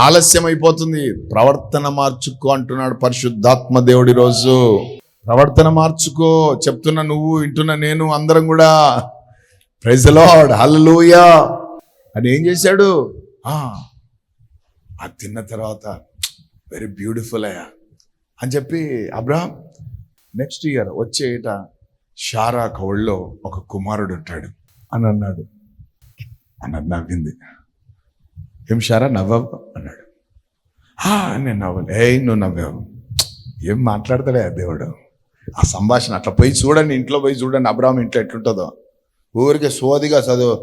ఆలస్యం అయిపోతుంది. ప్రవర్తన మార్చుకో అంటున్నాడు పరిశుద్ధాత్మ దేవుడి రోజు. ప్రవర్తన మార్చుకో చెప్తున్నా, నువ్వు వింటున్నా, నేను, అందరం కూడా. ప్రైజ్ ది లార్డ్, హల్లెలూయా. అని ఏం చేశాడు? అది తిన్న తర్వాత వెరీ బ్యూటిఫుల్ అయ్యా అని చెప్పి అబ్రహాం నెక్స్ట్ ఇయర్ వచ్చే ఏట షారా కౌళ్ళలో ఒక కుమారుడు ఉంటాడు అని అన్నాడు. అన్నది నవ్వింది. ఏం షారా నవ్వవు అన్నాడు. నేను నవ్వను. నువ్వు నవ్వావు. ఏం మాట్లాడతాడే దేవుడు. ఆ సంభాషణ అట్లా పోయి చూడండి, ఇంట్లో పోయి చూడండి అబ్రహాం ఇంట్లో ఎట్లుంటుందో. ఊరికే సోదిగా చదువు,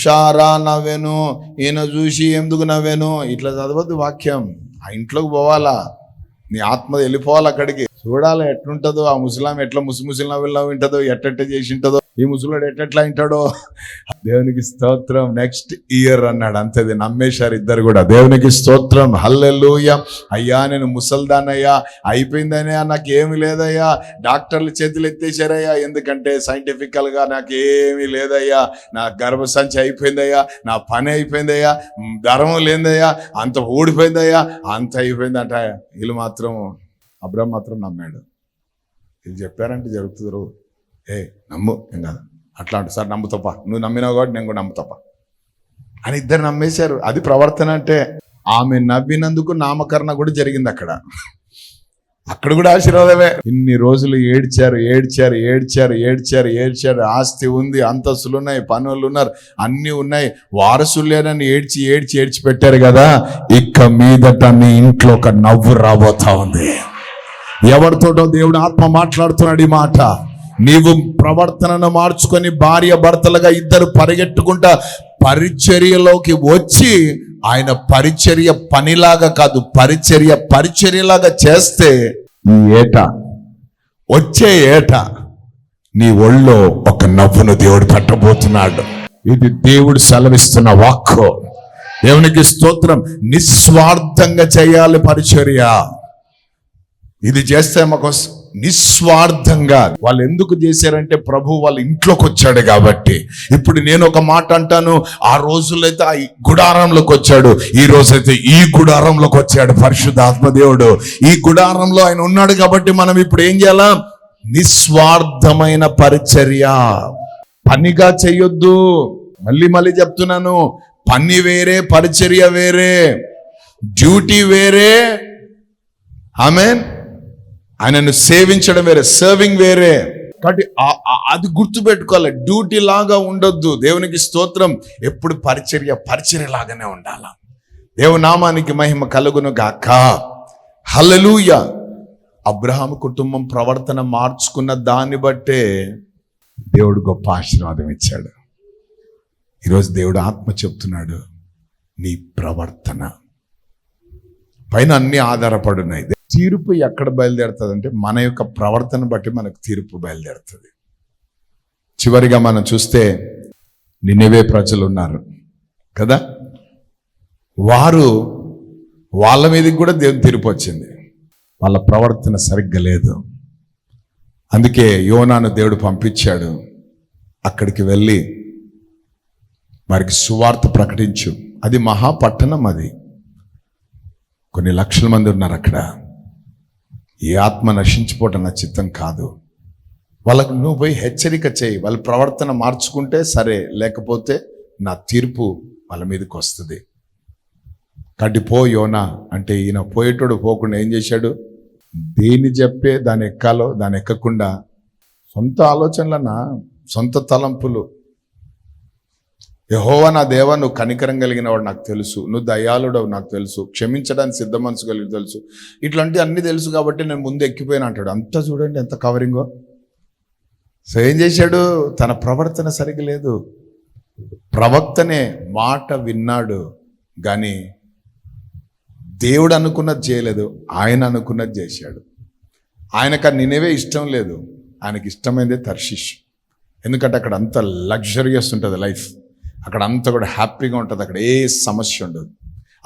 షారా నవ్వాను, ఈయన చూసి ఎందుకు నవ్వాను, ఇట్లా చదవద్దు వాక్యం. ఆ ఇంట్లోకి పోవాలా, నీ ఆత్మ వెళ్ళిపోవాలి అక్కడికి. చూడాలి ఎట్లుంటుందో ఆ ముసలాం, ఎట్లా ముసిముసిలు నవ్వులు వింటుందో, ఎట్టెట్ట చేసి ఉంటుందో, ఈ ముసలాడు ఎట్టెట్లా వింటాడో. దేవునికి స్తోత్రం. నెక్స్ట్ ఇయర్ అన్నాడు. అంతేది నమ్మేశారు ఇద్దరు కూడా. దేవునికి స్తోత్రం, హల్లెలూయా. అయ్యా నేను ముసల్దానయ్యా, అయిపోయిందయ్యా, నాకు ఏమి లేదయ్యా, డాక్టర్లు చేతులు ఎత్తేసారయ్యా, ఎందుకంటే సైంటిఫికల్గా నాకు ఏమీ లేదయ్యా, నా గర్భసంచి అయిపోయిందయ్యా, నా పని అయిపోయిందయ్యా, ధర్మం లేదయ్యా, అంత ఊడిపోయిందయ్యా, అంత అయిపోయిందంట. వీళ్ళు మాత్రం అబ్రహాం మాత్రం నమ్మాడు. వీళ్ళు చెప్పారంటే జరుగుతుందరు. నమ్ము ఏం కాదు అట్లా అంటు. సార్ నమ్ముతాపా, నువ్వు నమ్మినావు కాబట్టి నేను కూడా నమ్ముతాపా అని ఇద్దరు నమ్మేశారు. అది ప్రవర్తన అంటే. ఆమె నవ్వినందుకు నామకరణ కూడా జరిగింది అక్కడ. అక్కడ కూడా ఆశీర్వాదమే. ఇన్ని రోజులు ఏడ్చారు ఏడ్చారు ఏడ్చారు ఏడ్చారు ఏడ్చారు. ఆస్తి ఉంది, అంతస్తులు ఉన్నాయి, పనులు ఉన్నారు, అన్నీ ఉన్నాయి, వారసులు లేనని ఏడ్చి ఏడ్చి ఏడ్చి పెట్టారు కదా. ఇక మీదట మీ ఇంట్లో ఒక నవ్వు రాబోతా ఉంది. ఎవరితోటో దేవుడు ఆత్మ మాట్లాడుతున్నాడు ఈ మాట. నీవు ప్రవర్తనను మార్చుకొని భార్య భర్తలుగా ఇద్దరు పరిగెట్టుకుంటా పరిచర్యలోకి వచ్చి, ఆయన పరిచర్య పనిలాగా కాదు, పరిచర్యలాగా చేస్తే ఈ ఏట, వచ్చే ఏట నీ ఒళ్ళో ఒక నవ్వును దేవుడు పెట్టబోతున్నాడు. ఇది దేవుడు సెలవిస్తున్న వాక్కు. దేవునికి స్తోత్రం. నిస్వార్థంగా చేయాలి పరిచర్య. ఇది చేస్తే మాకు నిస్వార్థంగా. వాళ్ళు ఎందుకు చేశారంటే ప్రభు వాళ్ళ ఇంట్లోకి వచ్చాడు కాబట్టి. ఇప్పుడు నేను ఒక మాట అంటాను, ఆ రోజుల్లో అయితే ఆ గుడారంలోకి వచ్చాడు, ఈ రోజైతే ఈ గుడారంలోకి వచ్చాడు పరిశుద్ధాత్మ దేవుడు. ఈ గుడారంలో ఆయన ఉన్నాడు కాబట్టి మనం ఇప్పుడు ఏం చేయాలా? నిస్వార్థమైన పరిచర్య. పనిగా చెయ్యొద్దు. మళ్ళీ చెప్తున్నాను, పని వేరే, పరిచర్య వేరే, డ్యూటీ వేరే. ఆమేన్. ఆయనను సేవించడం వేరే, సర్వింగ్ వేరే. కాబట్టి అది గుర్తుపెట్టుకోవాలి. డ్యూటీ లాగా ఉండొద్దు. దేవునికి స్తోత్రం. ఎప్పుడు పరిచర్య లాగానే ఉండాల. దేవునామానికి మహిమ కలుగును గాక. హల్లెలూయా. అబ్రహాము కుటుంబం ప్రవర్తన మార్చుకున్న దాన్ని బట్టే దేవుడు గొప్ప ఆశీర్వాదం ఇచ్చాడు. ఈరోజు దేవుడు ఆత్మ చెప్తున్నాడు, నీ ప్రవర్తన పైన అన్ని ఆధారపడున్నాయి. తీర్పు ఎక్కడ బయలుదేరుతుంది అంటే మన యొక్క ప్రవర్తన బట్టి మనకు తీర్పు బయలుదేరుతుంది. చివరిగా మనం చూస్తే నినెవే ప్రజలు ఉన్నారు కదా, వాళ్ళ మీదకి కూడా దేవుని తీర్పు వచ్చింది. వాళ్ళ ప్రవర్తన సరిగ్గా లేదు. అందుకే యోనాను దేవుడు పంపించాడు. అక్కడికి వెళ్ళి వారికి సువార్త ప్రకటించు. అది మహాపట్టణం, అది కొన్ని లక్షల మంది ఉన్నారు అక్కడ. ఈ ఆత్మ నశించిపోవటం నా చిత్తం కాదు. వాళ్ళకు నువ్వు పోయి హెచ్చరిక చేయి. వాళ్ళ ప్రవర్తన మార్చుకుంటే సరే, లేకపోతే నా తీర్పు వాళ్ళ మీదకి వస్తుంది. కాబట్టి పో యోనా అంటే, ఈయన పోయేటోడు పోకుండా ఏం చేశాడు? దేని చెప్పే దాన్ని ఎక్కాలో దాన్ని ఎక్కకుండా సొంత ఆలోచనలన్నా, సొంత తలంపులు. యెహోవా నా దేవా, నువ్వు కనికరం కలిగిన వాడు నాకు తెలుసు, నువ్వు దయాళుడవు నాకు తెలుసు, క్షమించడానికి సిద్ధ మనసు కలిగి తెలుసు, ఇట్లాంటి అన్ని తెలుసు కాబట్టి నేను ముందు ఎక్కిపోయినా అంటాడు. అంతా చూడండి ఎంత కవరింగో. సో ఏం చేశాడు? తన ప్రవర్తన సరిగ్గా లేదు. ప్రవక్తనే మాట విన్నాడు కానీ దేవుడు అనుకున్నది చేయలేదు, ఆయన అనుకున్నది చేశాడు. ఆయనకు నినేవే ఇష్టం లేదు, ఆయనకి ఇష్టమైందే తర్షీష్. ఎందుకంటే అక్కడ అంత లగ్జరియస్ ఉంటుంది లైఫ్, అక్కడ అంతా కూడా హ్యాపీగా ఉంటుంది, అక్కడ ఏ సమస్య ఉండదు.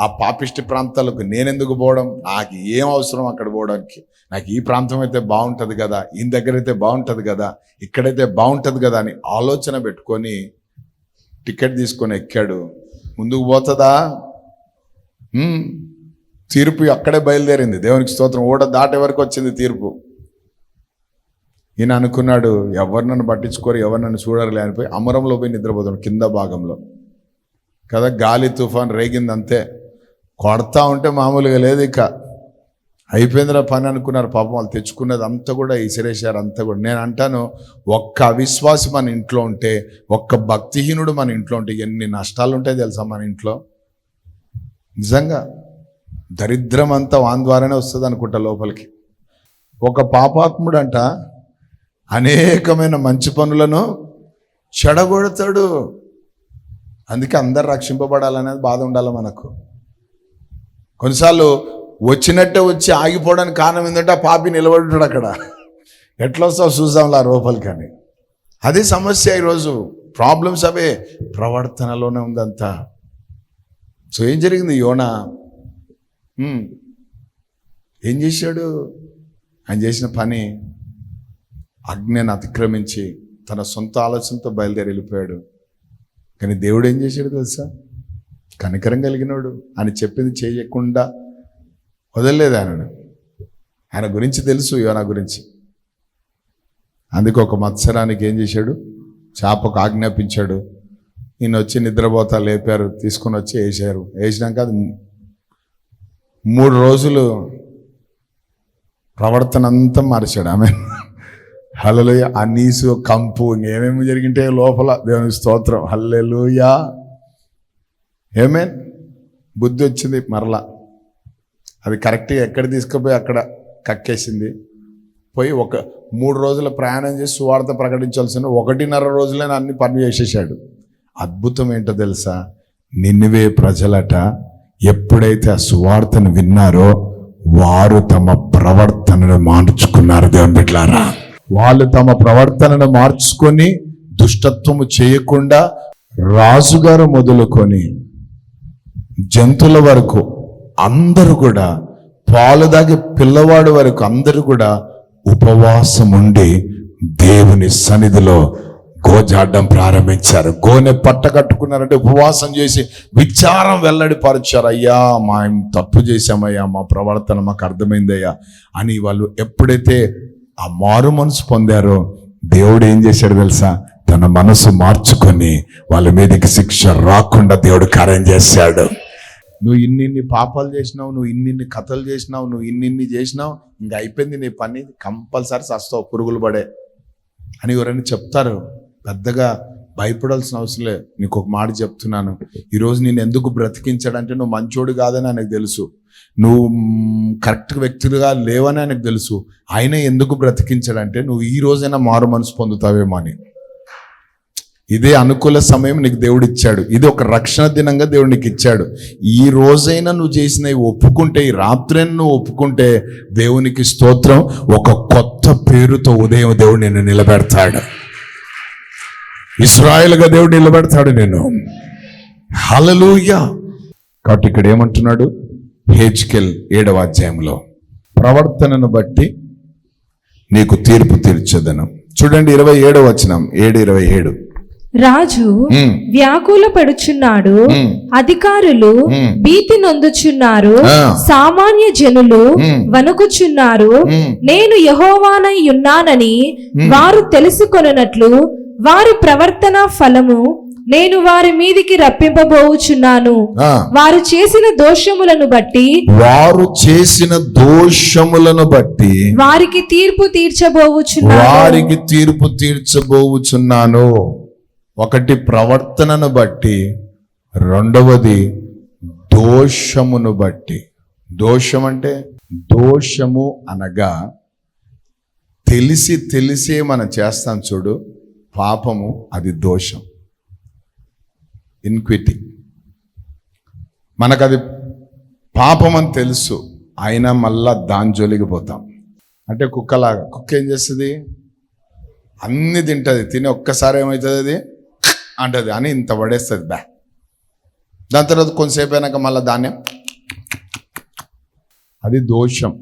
ఆ పాపిష్టి ప్రాంతాలకు నేనెందుకు పోవడం, నాకు ఏం అవసరం అక్కడ పోవడానికి, నాకు ఈ ప్రాంతం అయితే బాగుంటుంది కదా, ఈయన దగ్గర అయితే బాగుంటుంది కదా, ఇక్కడైతే బాగుంటుంది కదా అని ఆలోచన పెట్టుకొని టికెట్ తీసుకొని ఎక్కాడు. ముందుకు పోతుందా? తీర్పు అక్కడే బయలుదేరింది. దేవునికి స్తోత్రం. ఓడ దాటే వరకు వచ్చింది తీర్పు. ఈయన అనుకున్నాడు, ఎవరు నన్ను పట్టించుకోరు, ఎవరు నన్ను చూడరులే అనిపోయి అమరంలో పోయి నిద్రపోతాడు, కింద భాగంలో కదా. గాలి తుఫాన్ రేగింది అంతే, కొడతా ఉంటే మామూలుగా లేదు. ఇక అయిపోయిందిరా పని అనుకున్నారు. పాపం వాళ్ళు తెచ్చుకున్నది అంతా కూడా ఇసిరేశారు అంతా కూడా. నేను అంటాను, ఒక్క అవిశ్వాసి మన ఇంట్లో ఉంటే, ఒక్క భక్తిహీనుడు మన ఇంట్లో ఉంటే ఎన్ని నష్టాలు ఉంటాయి తెలుసా మన ఇంట్లో. నిజంగా దరిద్రం అంతా వాని ద్వారానే వస్తుంది అనుకుంటా లోపలికి. ఒక పాపాత్ముడు అంట అనేకమైన మంచి పనులను చెడగొడతాడు. అందుకే అందరు రక్షింపబడాలనేది బాధ ఉండాలి మనకు. కొన్నిసార్లు వచ్చినట్టే వచ్చి ఆగిపోవడానికి కారణం ఏంటంటే ఆ పాపి నిలబడుతాడు అక్కడ. ఎట్లా వస్తావు చూద్దాంలా లోపలికి అని. అదే సమస్య ఈరోజు. ప్రాబ్లమ్స్ అవే, ప్రవర్తనలోనే ఉందంతా. సో ఏం జరిగింది? యోనా ఏం చేశాడు? ఆయన చేసిన పని ఆజ్ఞను అతిక్రమించి తన సొంత ఆలోచనతో బయలుదేరి వెళ్ళిపోయాడు. కానీ దేవుడు ఏం చేశాడు తెలుసా? కనికరం కలిగినోడు. ఆయన చెప్పింది చేయకుండా వదలలేదు ఆయనను. ఆయన గురించి తెలుసు, యోనా గురించి. అందుకే ఒక మత్సరానికి ఏం చేశాడు? చేపకు ఆజ్ఞాపించాడు. ఈయన వచ్చి నిద్రపోతా లేపారు, తీసుకొని వచ్చి వేసారు. వేసినాక అది 3 రోజులు ప్రవర్తన అంతా మార్చాడు. ఆమె హల్లెలూయా. ఆ నీసు కంపు ఇంకేమేమి జరిగింటే లోపల. దేవుని స్తోత్రం. హల్లెలూయా. ఏమేన్ బుద్ధి వచ్చింది మరలా. అది కరెక్ట్గా ఎక్కడ తీసుకుపోయి అక్కడ కక్కేసింది. పోయి 3 రోజుల ప్రయాణం చేసి సువార్త ప్రకటించాల్సిన 1.5 రోజులైనా అన్ని పనులు చేసేసాడు. అద్భుతం ఏంటో తెలుసా? నినివే ప్రజలట ఎప్పుడైతే ఆ సువార్తను విన్నారో వారు తమ ప్రవర్తనను మార్చుకున్నారు. దేవుని బిడ్డలారా, వాళ్ళు తమ ప్రవర్తనను మార్చుకొని దుష్టత్వము చేయకుండా రాజుగారు మొదలుకొని జంతువుల వరకు అందరూ కూడా, పాలు దాగే పిల్లవాడు వరకు అందరూ కూడా ఉపవాసం ఉండి దేవుని సన్నిధిలో గోజాడడం ప్రారంభించారు. గోనె పట్ట కట్టుకున్నారంటే ఉపవాసం చేసి విచారం వెల్లడిపరిచారు. అయ్యా మా తప్పు చేశామయ్యా, మా ప్రవర్తన మాకు అర్థమైందయ్యా అని వాళ్ళు ఎప్పుడైతే ఆ మారు మనసు పొందారో దేవుడు ఏం చేశాడు తెలుసా? తన మనసు మార్చుకొని వాళ్ళ మీదకి శిక్ష రాకుండా దేవుడు కార్యం చేశాడు. నువ్వు ఇన్ని పాపాలు చేసినావు, నువ్వు ఇన్ని కథలు చేసినావు, నువ్వు ఇన్ని చేసినావు, ఇంకా అయిపోయింది నీ పని, కంపల్సరీ సస్తావు, పురుగులు పడే అని ఎవరైనా చెప్తారు. పెద్దగా భయపడాల్సిన అవసరం లేదు. నీకు ఒక మాట చెప్తున్నాను, ఈరోజు నేను ఎందుకు బ్రతికించాడంటే నువ్వు మంచోడు కాదని ఆయనకు తెలుసు, నువ్వు కరెక్ట్ వ్యక్తులుగా లేవని ఆయనకు తెలుసు. ఆయన ఎందుకు బ్రతికించాడంటే నువ్వు ఈ రోజైనా మారు మనసు పొందుతావేమో అని. ఇదే అనుకూల సమయం నీకు దేవుడు ఇచ్చాడు. ఇది ఒక రక్షణ దినంగా దేవుడు నీకు ఇచ్చాడు. ఈ రోజైనా నువ్వు చేసినవి ఒప్పుకుంటే, ఈ రాత్రైనా నువ్వు ఒప్పుకుంటే దేవునికి స్తోత్రం, ఒక కొత్త పేరుతో ఉదయం దేవుడు నిన్ను నిలబెడతాడు. ఇశ్రాయేలుగా దేవుడు నిలబెడతాడు నేను. హల్లెలూయా. కాబట్టి ఇక్కడ ఏమంటున్నాడు? హెజ్కేల్ 7వ అధ్యాయంలో ప్రవర్తనను బట్టి నీకు తీర్పు తీర్చదను. చూడండి 27వ వచనం, 7:27. రాజు వ్యాకుల పడుచున్నాడు, అధికారులు భీతి నొందుచున్నారు, సామాన్య జనులు వణుకుచున్నారు. నేను యెహోవానై ఉన్నానని వారు తెలుసుకొనున్నట్లు వారి ప్రవర్తన ఫలము నేను వారి మీదికి రప్పింపబోచున్నాను. వారు చేసిన దోషములను బట్టి వారికి తీర్పు తీర్చబోచున్నాను. ఒకటి ప్రవర్తనను బట్టి, రెండవది దోషమును బట్టి. దోషం అంటే, దోషము అనగా తెలిసే మనం చేస్తాం చూడు పాపము, అది దోషం. ఇన్క్విటీ. మనకు అది పాపం అని తెలుసు, అయినా మళ్ళా దాని జోలికి పోతాం. అంటే కుక్కలాగా. కుక్క ఏం చేస్తుంది? అన్ని తింటుంది, తిని ఒక్కసారి ఏమవుతుంది అది అంటది అని ఇంత పడేస్తుంది బ్యా. దాని తర్వాత కొంతసేపు అయినాక మళ్ళీ ధాన్యం, అది దోషం.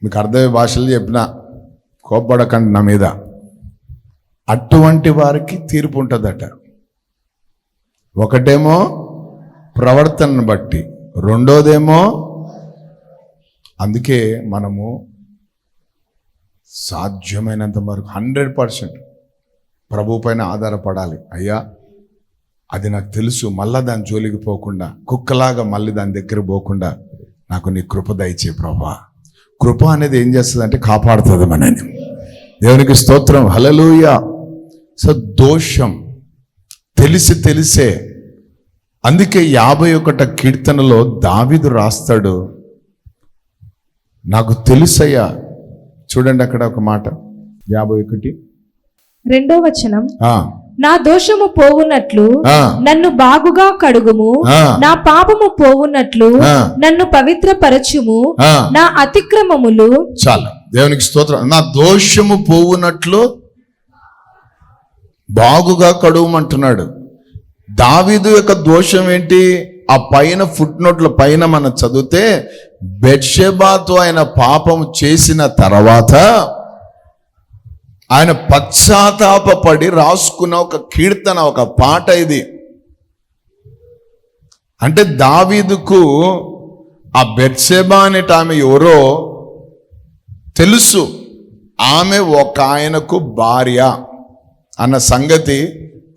మీకు అర్థమయ్యే భాషలు చెప్పిన, కోప్పడకండి నా మీద. అటువంటి వారికి తీర్పు ఉంటుందట. ఒకటేమో ప్రవర్తనను బట్టి, రెండోదేమో అందుకే మనము సాధ్యమైనంత వరకు 100% ప్రభు పైన ఆధారపడాలి. అయ్యా అది నాకు తెలుసు, మళ్ళా దాని జోలికి పోకుండా, కుక్కలాగా మళ్ళీ దాని దగ్గర పోకుండా నాకు నీ కృప దయచే ప్రభా. కృప అనేది ఏం చేస్తుంది అంటే కాపాడుతుంది మనని. దేవునికి స్తోత్రం, హల్లెలూయా. సో దోషం తెలిసే, అందుకే 51 కీర్తనలో దావీదు రాస్తాడు, నాకు తెలుసయ్యా. చూడండి అక్కడ ఒక మాట, 51 2వ వచనం, నా దోషము పోవునట్లు నన్ను బాగుగా కడుగుము, నా పాపము పోవునట్లు నన్ను పవిత్రపరచుము, నా అతిక్రమములు. చాలా, దేవునికి స్తోత్రం. నా దోషము పోవునట్లు బాగుగా కడుగుమంటున్నాడు. దావీదు యొక్క దోషం ఏంటి? ఆ పైన ఫుట్ నోట్ల పైన మనం చదివితే, బెత్షెబాతో ఆయన పాపం చేసిన తర్వాత ఆయన పశ్చాత్తాపపడి రాసుకున్న ఒక కీర్తన, ఒక పాట ఇది. అంటే దావీదుకు ఆ బెత్షెబా అనేట ఆమె ఎవరో తెలుసు. ఆమె ఒక ఆయనకు భార్య అన్న సంగతి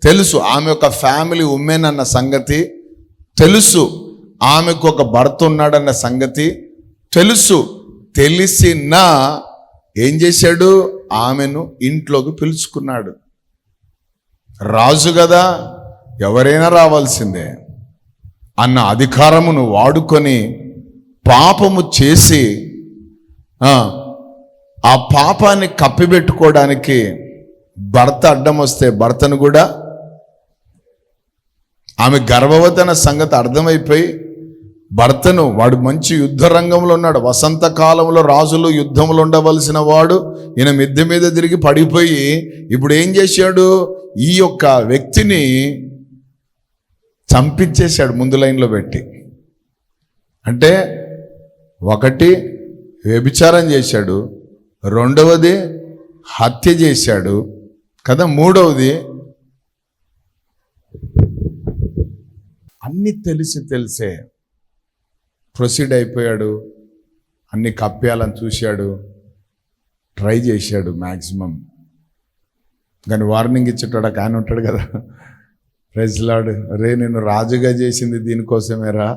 తెలుసు. ఆమె ఒక ఫ్యామిలీ ఉమెన్ అన్న సంగతి తెలుసు. ఆమెకు ఒక భర్త ఉన్నాడన్న సంగతి తెలుసు. తెలిసినా ఏం చేశాడు? ఆమెను ఇంట్లోకి పిలుచుకున్నాడు. రాజు కదా, ఎవరైనా రావాల్సిందే అన్న అధికారమును వాడుకొని పాపము చేసి ఆ పాపాన్ని కప్పిపెట్టుకోవడానికి భర్త అడ్డం వస్తే భర్తను కూడా, ఆమె గర్భవతి అన్న సంగతి అర్థమైపోయి భర్తను, వాడు మంచి యుద్ధ రంగంలో ఉన్నాడు, వసంతకాలంలో రాజులు యుద్ధంలో ఉండవలసిన వాడు, ఈయన మిద్దె మీద తిరిగి పడిపోయి ఇప్పుడు ఏం చేశాడు? ఈ యొక్క వ్యక్తిని చంపించేశాడు ముందు లైన్లో పెట్టి. అంటే ఒకటి వ్యభిచారం చేశాడు, రెండవది హత్య చేశాడు కదా, మూడవది అన్ని తెలిసే ప్రొసీడ్ అయిపోయాడు. అన్ని కప్పేయాలని చూశాడు, ట్రై చేశాడు మ్యాక్సిమం. కానీ వార్నింగ్ ఇచ్చేటాడు ఒక ఆయన ఉంటాడు కదా, ప్రైజ్ లార్డ్, రే నిన్ను రాజుగా చేసింది దీనికోసమేరా,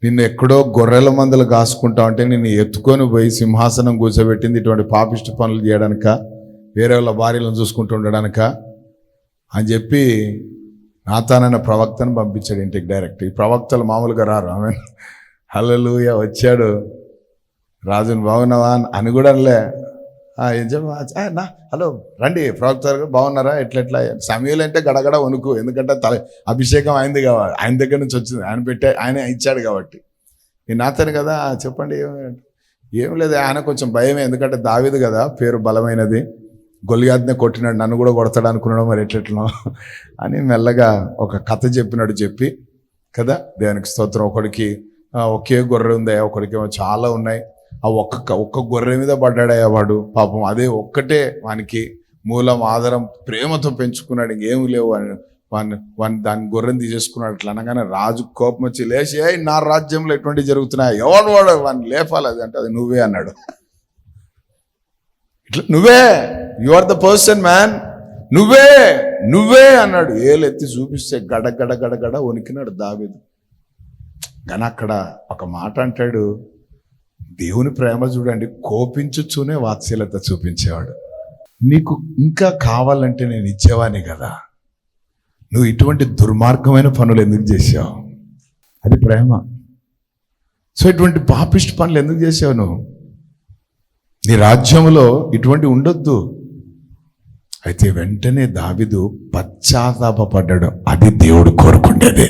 నిన్ను ఎక్కడో గొర్రెల మందలు కాసుకుంటా ఉంటే నిన్ను ఎత్తుకొని పోయి సింహాసనం కూర్చోబెట్టింది ఇటువంటి పాపిష్టి పనులు చేయడానిక, వేరే వాళ్ళ భార్యలను చూసుకుంటూ ఉండడానిక అని చెప్పి నాతానన్న ప్రవక్తను పంపించాడు ఇంటికి డైరెక్ట్. ఈ ప్రవక్తలు మామూలుగా రారు. ఆమె హల్లెలూయా వచ్చాడు, రాజుని బాగున్నావా అని కూడా అనలే. ఏం చెప్పా, హలో రండి ప్రవక్త గారు బాగున్నారా, ఎట్లా సమయంలో అంటే గడగడ వణుకు, ఎందుకంటే అభిషేకం ఆయనది కావాలి, ఆయన దగ్గర నుంచి వచ్చింది, ఆయన ఇచ్చాడు కాబట్టి. నేను నాతాను కదా, చెప్పండి. ఏం లేదు, ఆయన కొంచెం భయమే, ఎందుకంటే దావీదు కదా, పేరు బలమైనది, గొలియాద్నే కొట్టినాడు, నన్ను కూడా కొడతాడు అనుకున్నాడు, మరి ఎట్లెట్లా అని మెల్లగా ఒక కథ చెప్పినాడు. చెప్పి కదా, దేవునికి స్తోత్రం. ఒకడికి ఒకే గొర్రె ఉంది, ఒకడికి ఏమో చాలా ఉన్నాయి. ఆ ఒక్క గొర్రె మీద పడ్డాడయ్యా వాడు పాపం. అదే ఒక్కటే వానికి మూలం, ఆధారం, ప్రేమతో పెంచుకున్నాడు, ఇంకేమి లేవు అని వాడిని దాని గొర్రెని తీసేసుకున్నాడు. అట్లా అనగానే రాజు కోపం వచ్చి లేచి, నా రాజ్యంలో ఎటువంటి జరుగుతున్నాయి, ఎవడు వాడు వాడిని లేపాలి, అది అంటే అది నువ్వే అన్నాడు. ఇట్లా నువ్వే, you are the person man, నువ్వే అన్నాడు. ఏలెత్తి చూపిస్తే గడ వణికినాడు దావీదు. కానీ అక్కడ ఒక మాట అంటాడు, దేవుని ప్రేమ చూడండి, కోపించుచూనే వాత్సల్యత చూపించేవాడు. నీకు ఇంకా కావాలంటే నేను ఇచ్చేవాని కదా, నువ్వు ఇటువంటి దుర్మార్గమైన పనులు ఎందుకు చేసావు? అది ప్రేమ. సో ఇటువంటి పాపిష్టి పనులు ఎందుకు చేసావు నువ్వు? నీ రాజ్యంలో ఇటువంటి ఉండొద్దు. అయితే వెంటనే దావీదు పశ్చాత్తాపపడ్డాడు. అది దేవుడు కోరుకుండేది.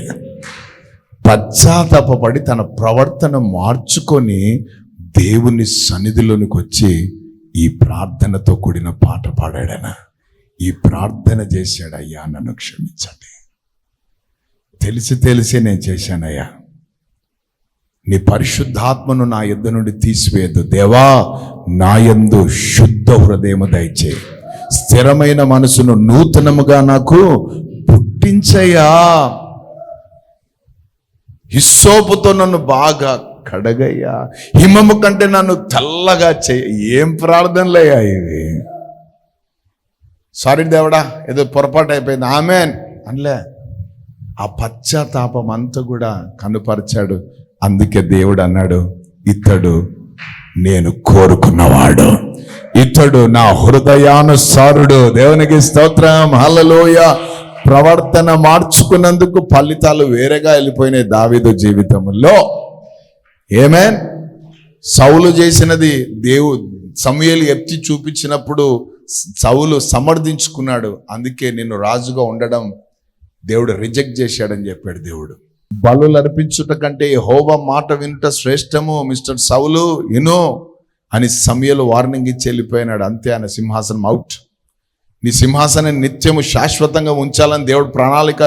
పశ్చాత్తాపపడి తన ప్రవర్తన మార్చుకొని దేవుని సన్నిధిలోనికి వచ్చి ఈ ప్రార్థనతో కూడిన పాట పాడాడన. ఈ ప్రార్థన చేశాడు, అయ్యా నన్ను క్షమించండి, తెలిసి నేను చేశానయ్యా, నీ పరిశుద్ధాత్మను నా యొద్ద నుండి తీసివేయద్దు దేవా, నా యందు శుద్ధ హృదయము దయచే, స్థిరమైన మనసును నూతనముగా నాకు పుట్టించయ్యా. హిస్సోపుతో నన్ను బాగా కడగయ్యా, హిమము కంటే నన్ను తెల్లగా చేయ. ఏం ప్రార్థనలయ్యా ఇవి! సారీ దేవుడా, ఏదో పొరపాటు అయిపోయింది, ఆమెన్ అనలే. ఆ పశ్చాత్తాపం అంతా కూడా కనుపరిచాడు. అందుకే దేవుడు అన్నాడు, ఇతడు నేను కోరుకున్నవాడు, ఇతడు నా హృదయానుసారుడు. దేవునికి స్తోత్రం, హల్లెలూయా. ప్రవర్తన మార్చుకున్నందుకు ఫలితాలు వేరేగా వెళ్ళిపోయినాయి దావీదు జీవితంలో. ఆమేన్. సౌలు చేసినది సమూయేలు ఎత్తి చూపించినప్పుడు సౌలు సమర్థించుకున్నాడు. అందుకే నిన్ను రాజుగా ఉండడం దేవుడు రిజెక్ట్ చేశాడని చెప్పాడు దేవుడు. బలులు అర్పించుట కంటే యెహోవా మాట వినుట శ్రేష్టము మిస్టర్ సౌలు విను అని సమూయేలు వార్నింగ్ ఇచ్చి వెళ్ళిపోయినాడు. అంతే, ఆయన సింహాసనం అవుట్. నీ సింహాసనం నిత్యము శాశ్వతంగా ఉంచాలని దేవుడు ప్రణాళిక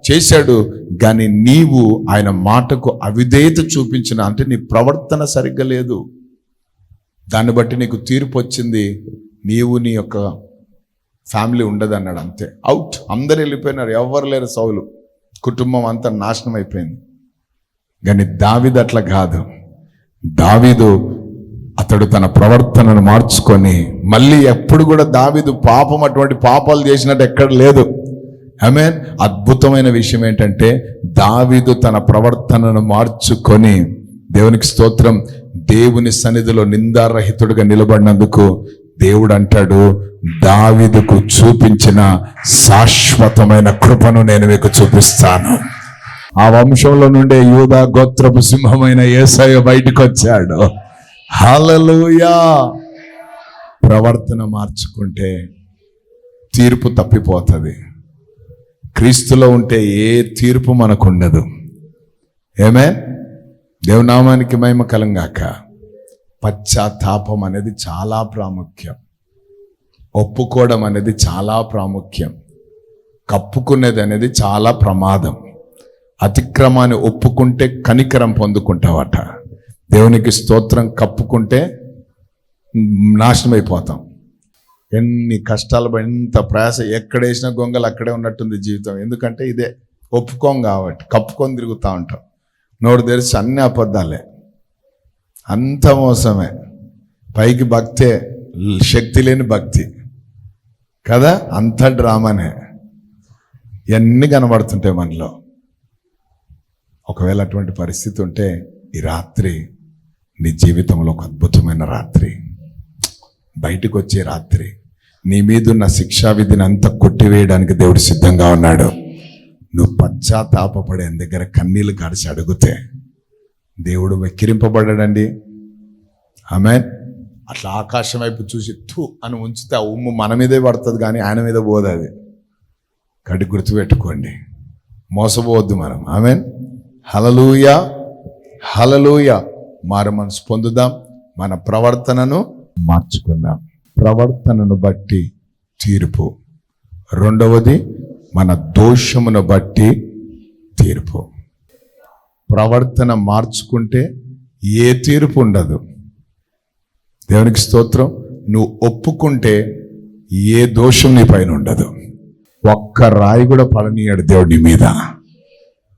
చేశాడు. కానీ నీవు ఆయన మాటకు అవిధేయత చూపించిన, అంటే నీ ప్రవర్తన సరిగ్గా లేదు, దాన్ని బట్టి నీకు తీర్పు వచ్చింది. నీవు నీ యొక్క ఫ్యామిలీ ఉండదు అన్నాడు. అంతే, అవుట్. అందరు వెళ్ళిపోయినారు, ఎవరు లేరు. సౌలు కుటుంబం అంతా నాశనం అయిపోయింది. కానీ దావీదు అట్లా కాదు. దావీదు అతడు తన ప్రవర్తనను మార్చుకొని మళ్ళీ ఎప్పుడు కూడా దావీదు పాపం అటువంటి పాపాలు చేసినట్టు ఎక్కడ లేదు. ఆమేన్. అద్భుతమైన విషయం ఏంటంటే దావీదు తన ప్రవర్తనను మార్చుకొని, దేవునికి స్తోత్రం, దేవుని సన్నిధిలో నిందారహితుడిగా నిలబడినందుకు దేవుడు అంటాడు, దావీదుకు చూపించిన శాశ్వతమైన కృపను నేను మీకు చూపిస్తాను. ఆ వంశంలో నుండే యూదా గోత్రపు సింహమైన యేసయ్య బయటికి వచ్చాడు. హల్లెలూయా. ప్రవర్తన మార్చుకుంటే తీర్పు తప్పిపోతుంది. క్రీస్తులో ఉంటే ఏ తీర్పు మనకు ఉండదు. ఆమేన్. దేవునామానికి మహిమ కలుగాక. పశ్చాత్తాపం అనేది చాలా ప్రాముఖ్యం. ఒప్పుకోవడం అనేది చాలా ప్రాముఖ్యం. కప్పుకునేది అనేది చాలా ప్రమాదం. అతిక్రమాన్ని ఒప్పుకుంటే కనికరం పొందుకుంటావట. దేవునికి స్తోత్రం. కప్పుకుంటే నాశనం అయిపోతాం. ఎన్ని కష్టాలు పడి, ఎంత ప్రయాస, ఎక్కడేసిన గొంగలు అక్కడే ఉన్నట్టుంది జీవితం. ఎందుకంటే ఇదే ఒప్పుకోం కాబట్టి. కప్పుకొని తిరుగుతూ ఉంటాం. నోరు తెరిచి అన్ని అబద్ధాలే, అంత మోసమే. పైకి భక్తే, శక్తి లేని భక్తి కదా, అంత డ్రామానే. ఇవన్నీ కనబడుతుంటాయి మనలో. ఒకవేళ అటువంటి పరిస్థితి ఉంటే ఈ రాత్రి నీ జీవితంలో ఒక అద్భుతమైన రాత్రి, బయటకు వచ్చే రాత్రి. నీ మీదున్న శిక్షా విధిని అంతా కొట్టివేయడానికి దేవుడు సిద్ధంగా ఉన్నాడు. నువ్వు పశ్చాత్తాపపడే దగ్గర కన్నీళ్లు కాడిచి అడిగితే దేవుడు వెక్కిరింపబడ్డాడండి. ఆమేన్. అట్లా ఆకాశం వైపు చూసి థూ అని ఉంచితే ఆ ఉమ్ము మన మీదే పడుతుంది, కానీ ఆయన మీద పోదు. అది కడి గుర్తుపెట్టుకోండి, మోసపోవద్దు మనం. ఆమేన్. హల్లెలూయా, హల్లెలూయా. మారు మనసు పొందుదాం, మన ప్రవర్తనను మార్చుకుందాం. ప్రవర్తనను బట్టి తీర్పు. రెండవది, మన దోషమును బట్టి తీర్పు. ప్రవర్తన మార్చుకుంటే ఏ తీర్పు ఉండదు. దేవునికి స్తోత్రం. నువ్వు ఒప్పుకుంటే ఏ దోషం నీ పైన ఉండదు. ఒక్క రాయి కూడా పడనీయడు దేవుడి నీ మీద.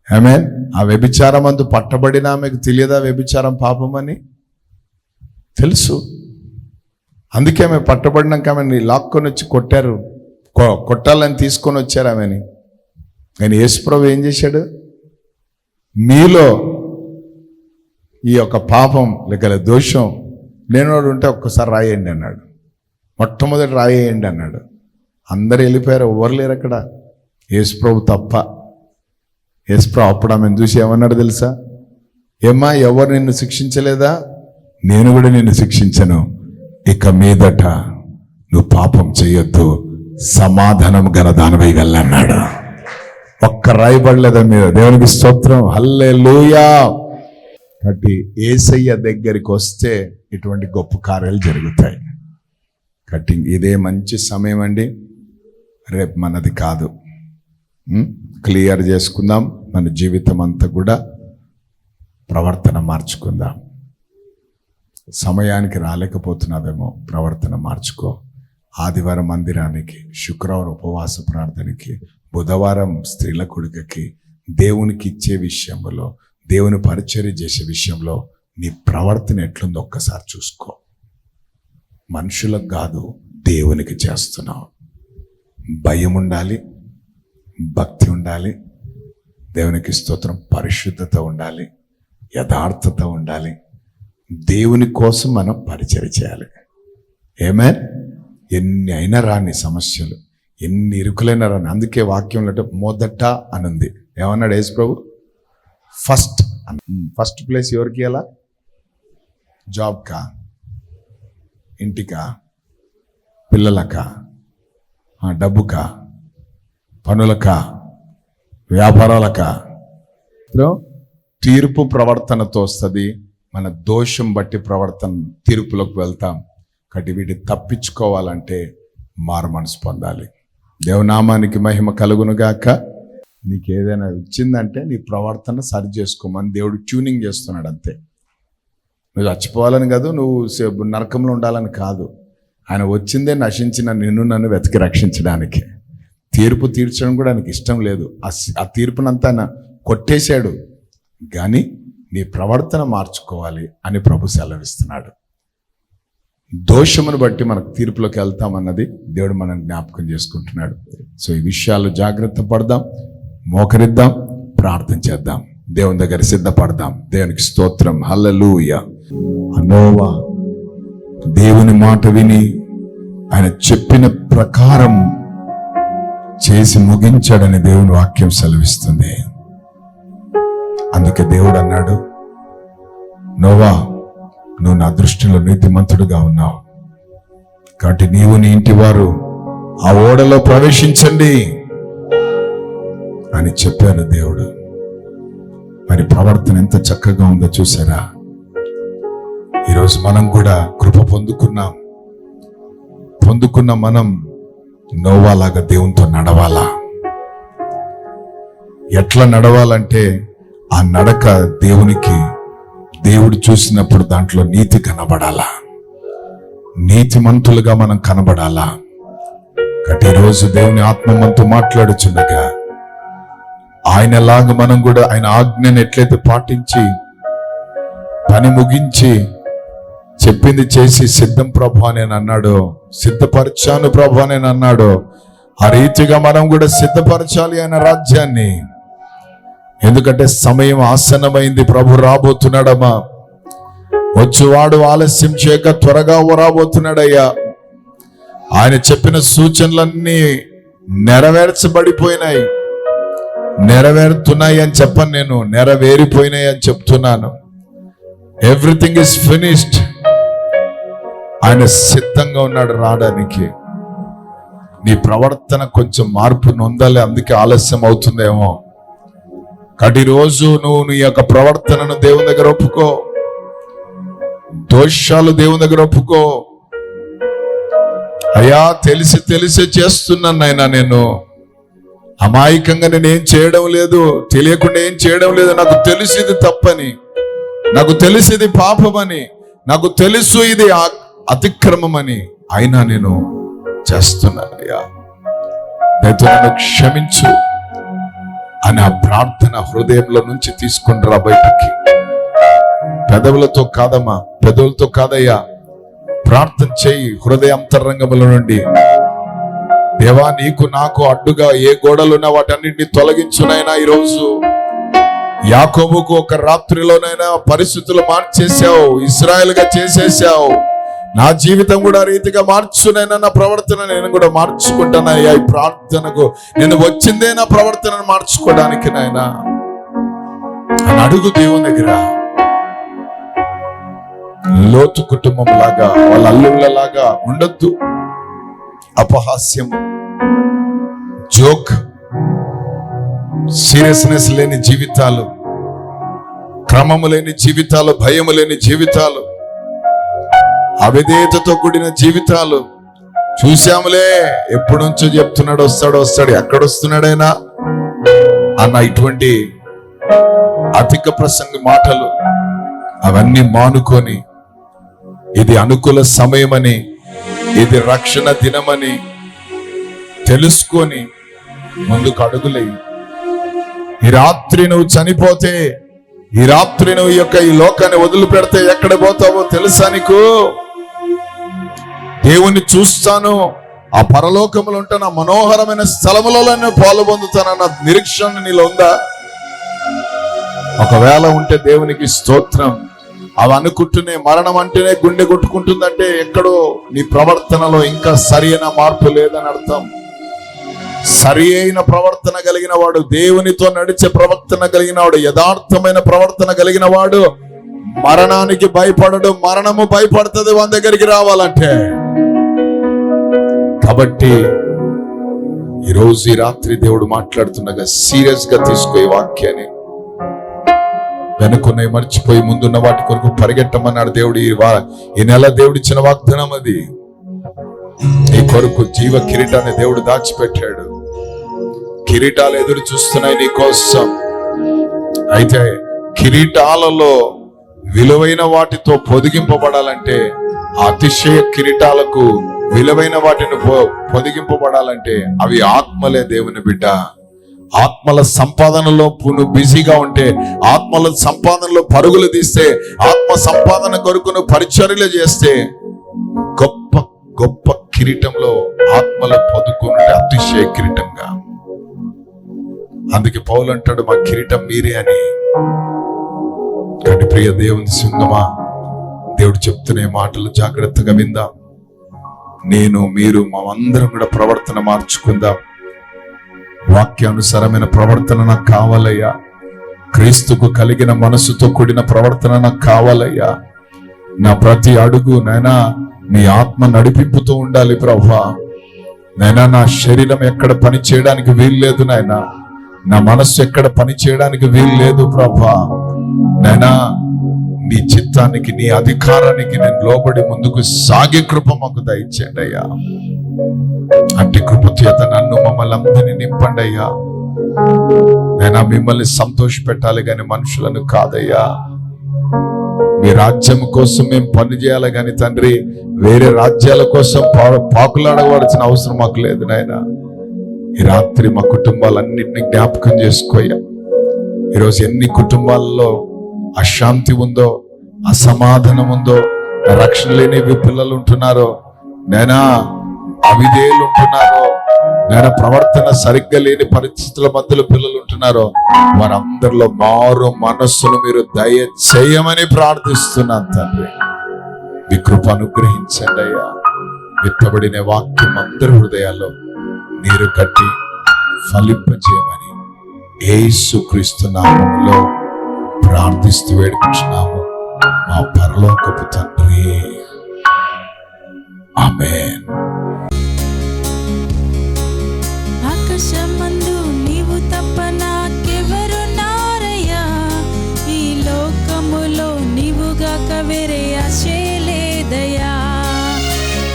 ఆమేన్. ఆ వ్యభిచారం అందు పట్టబడిన ఆమెకు తెలియదా వ్యభిచారం పాపం అని? తెలుసు. అందుకే ఆమె పట్టబడినాక ఆమెని లాక్కొని వచ్చి కొట్టారు, కొట్టాలని తీసుకొని వచ్చారు ఆమెని. కానీ యేసుప్రభు ఏం చేశాడు? మీలో ఈ యొక్క పాపం లేక దోషం లేనివాడు ఉంటే ఒక్కసారి రాయండి అన్నాడు. మొట్టమొదటి రాయేయండి అన్నాడు. అందరు వెళ్ళిపోయారు, ఎవరు లేరు అక్కడ, యేసుప్రభు తప్ప. యేసుప్రభు అప్పుడు ఆమెను చూసి ఏమన్నాడు తెలుసా? ఏమ్మా, ఎవరు నిన్ను శిక్షించలేదా? నేను కూడా నిన్ను శిక్షించను. ఇక మీదట నువ్వు పాపం చేయొద్దు, సమాధానం గల దానివై వెళ్ళన్నాడు. ఒక్క రాయబడలేదా మీద? దేవునికి స్తోత్రం, హల్లెలూయా. కాబట్టి యేసయ్య దగ్గరికి వస్తే ఇటువంటి గొప్ప కార్యాలు జరుగుతాయి. కాబట్టి ఇదే మంచి సమయం అండి. రేపు మనది కాదు. క్లియర్ చేసుకుందాం. మన జీవితం అంతా కూడా ప్రవర్తన మార్చుకుందాం. సమయానికి రాలేకపోతున్నావేమో, ప్రవర్తన మార్చుకో. ఆదివారం మందిరానికి, శుక్రవారం ఉపవాస ప్రార్థనకి, బుధవారం స్త్రీల కొడుకకి, దేవునికి ఇచ్చే విషయంలో, దేవుని పరిచర్య చేసే విషయంలో నీ ప్రవర్తన ఎట్లుందో ఒక్కసారి చూసుకో. మనుషులకు కాదు, దేవునికి చేస్తున్నావు. భయం ఉండాలి, భక్తి ఉండాలి, దేవునికి స్తోత్రం, పరిశుద్ధత ఉండాలి, యథార్థత ఉండాలి. దేవుని కోసం మనం పరిచర్య చేయాలి. ఆమేన్. ఎన్ని అయినా రాని సమస్యలు, ఎన్ని ఇరుకులైనా రాని. అందుకే వాక్యంలో మొదట అనుంది. ఏమన్నాడు యేసు ప్రభు? ఫస్ట్ ప్లేస్ ఎవరికి ఎలా? జాబ్కా, ఇంటికా, పిల్లలకా, డబ్బుకా, పనులకా, వ్యాపారాలకా? తీర్పు ప్రవర్తనతో వస్తుంది. మన దోషం బట్టి ప్రవర్తన తీర్పులోకి వెళ్తాం. కాబట్టి వీటిని తప్పించుకోవాలంటే మారు మనసు పొందాలి. దేవనామానికి మహిమ కలుగునుగాక. నీకు ఏదైనా ఇచ్చిందంటే నీ ప్రవర్తన సరి చేసుకోమని దేవుడు ట్యూనింగ్ చేస్తున్నాడు అంతే. నువ్వు చచ్చిపోవాలని కాదు, నువ్వు నరకంలో ఉండాలని కాదు. ఆయన వచ్చిందే నశించిన నన్ను వెతికి రక్షించడానికి. తీర్పు తీర్చడం కూడా ఆయనకి ఇష్టం లేదు. ఆ తీర్పునంతా ఆయన కొట్టేశాడు. కానీ నీ ప్రవర్తన మార్చుకోవాలి అని ప్రభు సెలవిస్తున్నాడు. దోషమును బట్టి మనకు తీర్పులోకి వెళ్తామన్నది దేవుడు మనం జ్ఞాపకం చేసుకుంటున్నాడు. సో ఈ విషయాలు జాగ్రత్త పడదాం, మోకరిద్దాం, ప్రార్థన చేద్దాం, దేవుని దగ్గర సిద్ధపడదాం. దేవునికి స్తోత్రం. హల్లెలూయా. నోవా దేవుని మాట విని ఆయన చెప్పిన ప్రకారం చేసి ముగించాడని దేవుని వాక్యం సెలవిస్తుంది. అందుకే దేవుడు అన్నాడు, నోవా, నువ్వు నా దృష్టిలో నీతిమంతుడుగా ఉన్నావు, కాబట్టి నీవు నీ ఇంటి వారు ఆ ఓడలో ప్రవేశించండి అని చెప్పారు దేవుడు. మరి ప్రవర్తన ఎంత చక్కగా ఉందో చూసారా? ఈరోజు మనం కూడా కృప పొందుకున్న మనం నోవాలాగా దేవునితో నడవాలా. ఎట్లా నడవాలంటే ఆ నడక దేవుడు చూసినప్పుడు దాంట్లో నీతి కనబడాలా, నీతిమంతులుగా మనం కనబడాలా. కాబట్టి ఈరోజు దేవుని ఆత్మ మనతో మాట్లాడుచుండగా ఆయనలాగా మనం కూడా ఆయన ఆజ్ఞను ఎట్లయితే పాటించి పని ముగించి చెప్పింది చేసి సిద్ధం ప్రభు అని అన్నాడో, సిద్ధపరచాను ప్రభు అని అన్నాడో, ఆ రీతిగా మనం కూడా సిద్ధపరచాలి ఆయన రాజ్యాన్ని. ఎందుకంటే సమయం ఆసన్నమైంది. ప్రభు రాబోతున్నాడమ్మా. వచ్చువాడు ఆలస్యం చేయక త్వరగా రాబోతున్నాడయ్యా. ఆయన చెప్పిన సూచనలన్నీ నెరవేర్చబడిపోయినాయి. నెరవేరుతున్నాయి అని చెప్పను నేను, నెరవేరిపోయినాయి అని చెప్తున్నాను. Everything is finished. ఆయన సిద్ధంగా ఉన్నాడు రావడానికి. నీ ప్రవర్తన కొంచెం మార్పు నొందాలి, అందుకే ఆలస్యం అవుతుందేమో. కాబట్టి రోజు నువ్వు నీ యొక్క ప్రవర్తనను దేవుని దగ్గర ఒప్పుకో, దోషాలు దేవుని దగ్గర ఒప్పుకో. అయ్యా, తెలిసి చేస్తున్నాను నాయనా, నేను అమాయకంగా నేనేం చేయడం లేదు, తెలియకుండా ఏం చేయడం లేదు. నాకు తెలుసు ఇది తప్పని, నాకు తెలుసు ఇది పాపమని, నాకు తెలుసు ఇది అతిక్రమమని, అయినా నేను చేస్తున్నాను. అయ్యా దయతో నన్ను క్షమించు అని ఆ ప్రార్థన హృదయంలో నుంచి తీసుకొని రా బయటికి. పెదవులతో కాదమ్మా, పెదవులతో కాదయ్యా, ప్రార్థన చేయి హృదయాంతరంగముల నుండి. దేవా, నీకు నాకు అడ్డుగా ఏ గోడలున్నా వాటన్నింటినీ తొలగించునైనా. ఈరోజు యాకోబుకు ఒక రాత్రిలోనైనా పరిస్థితులు మార్చేశావు, ఇశ్రాయేలుగా చేసేసావు. నా జీవితం కూడా రీతిగా మార్చునైనా, నా ప్రవర్తన నేను కూడా మార్చుకుంటానయ్యా. ఈ ప్రార్థనకు నేను వచ్చిందే నా ప్రవర్తనను మార్చుకోవడానికి నాయనా అని అడుగు దేవుని దగ్గర. లోతు కుటుంబం లాగా, వాళ్ళ అల్లుళ్ళలాగా ఉండొద్దు. అపహాస్యం, జోక్, సీరియస్నెస్ లేని జీవితాలు, క్రమము లేని జీవితాలు, భయము లేని జీవితాలు, అవిధేయతతో కూడిన జీవితాలు చూశాములే. ఎప్పటి నుంచో చెప్తున్నాడు, వస్తాడు, ఎక్కడొస్తున్నాడైనా అన్న ఇటువంటి అధిక ప్రసంగ మాటలు అవన్నీ మానుకొని, ఇది అనుకూల సమయమని, ఇది రక్షణ దినమని తెలుసుకొని ముందుకు అడుగులే. ఈ రాత్రి నువ్వు చనిపోతే ఈ రాత్రి నువ్వు ఈ లోకాన్ని వదిలిపెడితే ఎక్కడ పోతావో తెలుసా నీకు? దేవుణ్ణి చూస్తాను, ఆ పరలోకములు ఉంటున్న మనోహరమైన స్థలములలో నేను పాలు పొందుతానన్న నిరీక్షణ నీలో ఉందా? ఒకవేళ ఉంటే దేవునికి స్తోత్రం. అవి అనుకుంటూనే మరణం అంటేనే గుండె కొట్టుకుంటుందంటే ఎక్కడో నీ ప్రవర్తనలో ఇంకా సరి అయిన మార్పు లేదని అర్థం. సరి అయిన ప్రవర్తన కలిగిన వాడు, దేవునితో నడిచే ప్రవర్తన కలిగిన వాడు, యథార్థమైన ప్రవర్తన కలిగిన వాడు మరణానికి భయపడడు. మరణము భయపడుతుంది వాని దగ్గరికి రావాలంటే. కాబట్టి ఈరోజు ఈ రాత్రి దేవుడు మాట్లాడుతుండగా సీరియస్ గా తీసుకో ఈ వాక్యాన్ని. వెనుకున్నవి మర్చిపోయి ముందున్న వాటి కొరకు పరిగెట్టమన్నాడు దేవుడు. ఈ నెల దేవుడిచ్చిన వాగ్దానం అది. నీ కొరకు జీవ కిరీటాన్ని దేవుడు దాచిపెట్టాడు. కిరీటాలు ఎదురు చూస్తున్నాయి నీ కోసం. అయితే కిరీటాలలో విలువైన వాటితో పొదిగింపబడాలంటే, అతిశయ కిరీటాలకు విలువైన వాటిని పొదిగింపబడాలంటే అవి ఆత్మలే. దేవుని బిడ్డ, ఆత్మల సంపాదనలో నువ్వు బిజీగా ఉంటే, ఆత్మల సంపాదనలో పరుగులు తీస్తే, ఆత్మ సంపాదన కొరకు నువ్వు పరిచర్యలు చేస్తే, గొప్ప గొప్ప కిరీటంలో ఆత్మలు పొదుకుంటే అతిశయ కిరీటంగా. అందుకే పౌలు అంటాడు, మా కిరీటం మీరే అని. కాబట్టి ప్రియ దేవుని సింగమా, దేవుడు చెప్తున్న మాటలు జాగ్రత్తగా విందాం. నేను, మీరు, మేమందరం కూడా ప్రవర్తన మార్చుకుందాం. వాక్యానుసారమైన ప్రవర్తన నాకు కావాలయ్యా. క్రీస్తుకు కలిగిన మనసుతో కూడిన ప్రవర్తన నాకు కావాలయ్యా. నా ప్రతి అడుగు నైనా నీ ఆత్మ నడిపింపుతూ ఉండాలి ప్రభువా. నైనా నా శరీరం ఎక్కడ పని చేయడానికి వీల్లేదు నాయనా. నా మనస్సు ఎక్కడ పని చేయడానికి వీల్లేదు ప్రభువా. నైనా నీ చిత్తానికి, నీ అధికారానికి నేను లోబడి ముందుకు సాగే కృప మాకు దయచేయండి అయ్యా. అట్టి కృప చేత నన్ను, మమ్మల్ని అందరినీ నింపండి అయ్యా. నేను మిమ్మల్ని సంతోష పెట్టాలి కానీ మనుషులను కాదయ్యా. మీ రాజ్యం కోసం మేము పని చేయాలి కానీ తండ్రి, వేరే రాజ్యాల కోసం పాకులాడవలసిన అవసరం మాకు లేదు నాయన. ఈ రాత్రి మా కుటుంబాలన్నింటినీ జ్ఞాపకం చేసుకోయ్యా. ఈరోజు ఎన్ని కుటుంబాల్లో అశాంతి ఉందో, అసమాధానం ఉందో, రక్షణ లేని పిల్లలు ఉంటున్నారో, నేనా అవిధేయులు ఉంటున్నారో, నేను ప్రవర్తన సరిగ్గా లేని పరిస్థితుల మధ్యలో పిల్లలు ఉంటున్నారో, వారందరిలో మారు మనస్సును మీరు దయచేయమని ప్రార్థిస్తున్నాను తండ్రి. మీ కృప అనుగ్రహించండి అయ్యా. విత్తబడిన వాక్యం అందరి హృదయాల్లో నీరు కట్టి ఫలింపజేయమని యేసుక్రీస్తు నామములో ప్రార్థిస్తూ వేడుకుంటున్నాము మా పరలోకపు తండ్రి. ఆమేన్. ఆకాశమందు నీవు తప్ప నాకెవరున్నారయ్యా, ఈ లోకములో నీవుగాక వేరే ఆశే లేదయ్యా.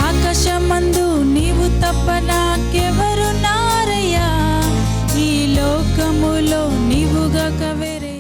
ఆకాశమందు నీవు తప్ప నాకెవరున్నారయ్యా, ఈ లోకములో నీవుగాక వేరే